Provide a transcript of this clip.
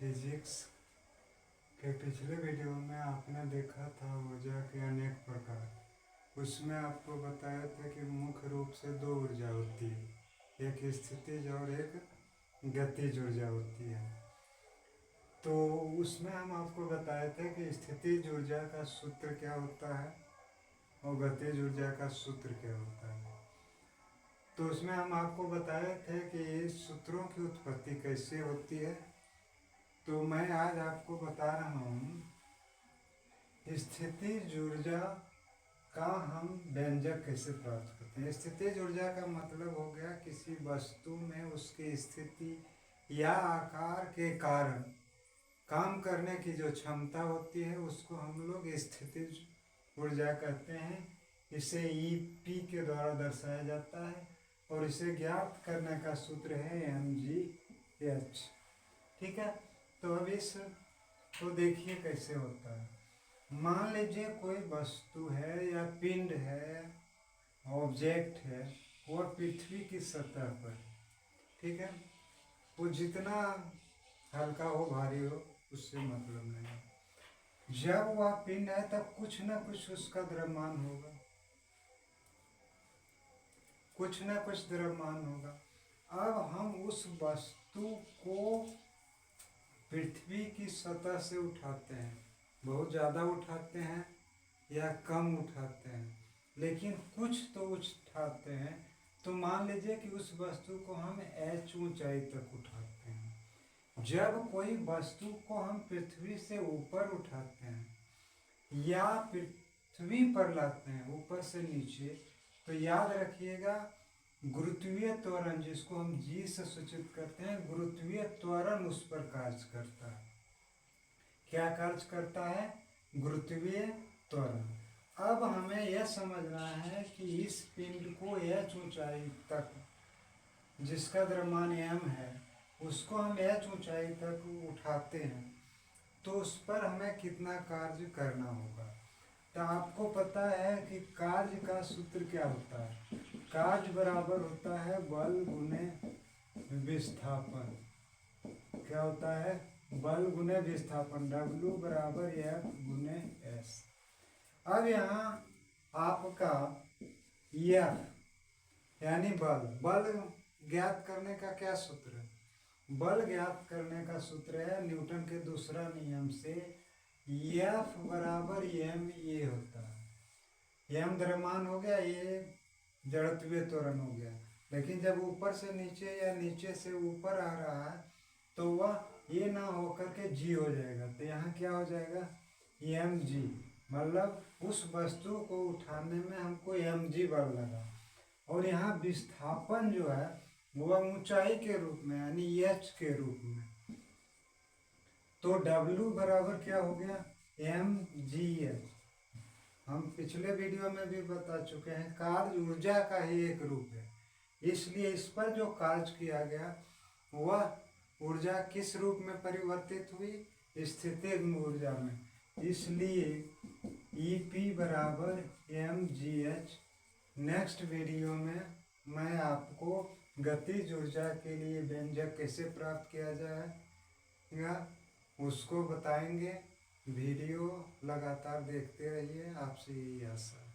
Physics के पिछले video में आपने देखा था ऊर्जा के अनेक प्रकार। उसमें आपको बताया था कि मुख्य रूप से दो ऊर्जा होती है, एक स्थितिज और एक गतिज ऊर्जा होती है। तो उसमें हम आपको बताए थे कि स्थितिज ऊर्जा का सूत्र क्या होता है और गतिज ऊर्जा का सूत्र क्या होता है। तो उसमें हम आपको बताए थे कि इस सूत्रों की उत्पत्ति कैसे होती है। तो मैं आज आपको बता रहा हूँ स्थितिज ऊर्जा का हम व्यंजक कैसे प्राप्त करते हैं। स्थितिज ऊर्जा का मतलब हो गया किसी वस्तु में उसकी स्थिति या आकार के कारण काम करने की जो क्षमता होती है उसको हम लोग स्थितिज ऊर्जा कहते हैं। इसे ईपी के द्वारा दर्शाया जाता है और इसे ज्ञात करने का सूत्र है mgh। ठीक है, तो अब इस तो देखिए कैसे होता है। मान लीजिए कोई वस्तु है या पिंड है, ऑब्जेक्ट है, वह पृथ्वी की सतह पर, ठीक है, वो जितना हल्का हो भारी हो उससे मतलब नहीं। जब वह पिंड है तब कुछ ना कुछ उसका द्रव्यमान होगा, कुछ ना कुछ द्रव्यमान होगा। अब हम उस वस्तु को पृथ्वी की सतह से उठाते हैं, बहुत ज़्यादा उठाते हैं या कम उठाते हैं, लेकिन कुछ तो उठाते हैं। तो मान लीजिए कि उस वस्तु को हम h ऊंचाई तक उठाते हैं। जब कोई वस्तु को हम पृथ्वी से ऊपर उठाते हैं या पृथ्वी पर लाते हैं ऊपर से नीचे, तो याद रखिएगा गुरुत्वीय त्वरण, जिसको हम जी से सूचित करते हैं, गुरुत्वीय त्वरण उस पर कार्य करता है। क्या कार्य करता है? गुरुत्वीय त्वरण। अब हमें यह समझना है कि इस पिंड को h ऊंचाई तक, जिसका द्रव्यमान m है, उसको हम h ऊंचाई तक उठाते हैं, तो उस पर हमें कितना कार्य करना होगा। तो आपको पता है कि कार्य का सूत्र क्या होता है। कार्य बराबर होता है बल गुने विस्थापन। क्या होता है? बल गुने विस्थापन, W बराबर F गुने S। अब यहाँ आपका F यानी बल ज्ञात करने का क्या सूत्र है? बल ज्ञात करने का सूत्र है न्यूटन के दूसरा नियम से F बराबर ma होता है। m द्रव्यमान हो गया, ये जड़त्वीय त्वरण हो गया। लेकिन जब ऊपर से नीचे या नीचे से ऊपर आ रहा है तो वह ये ना होकर के g हो जाएगा। तो यहाँ क्या हो जाएगा? mg, मतलब उस वस्तु को उठाने में हमको mg बल लगा। और यहाँ विस्थापन जो है वह ऊंचाई के रूप में यानी h के रूप में। तो W बराबर क्या हो गया? mgh। हम पिछले वीडियो में भी बता चुके हैं कार्य ऊर्जा का ही एक रूप है, इसलिए इस पर जो कार्य किया गया वह ऊर्जा किस रूप में परिवर्तित हुई? स्थितिज ऊर्जा में। इसलिए EP बराबर mgh। नेक्स्ट वीडियो में मैं आपको गतिज ऊर्जा के लिए व्यंजक कैसे प्राप्त किया जाएगा उसको बताएंगे। वीडियो लगातार देखते रहिए, आपसे यही आशा है।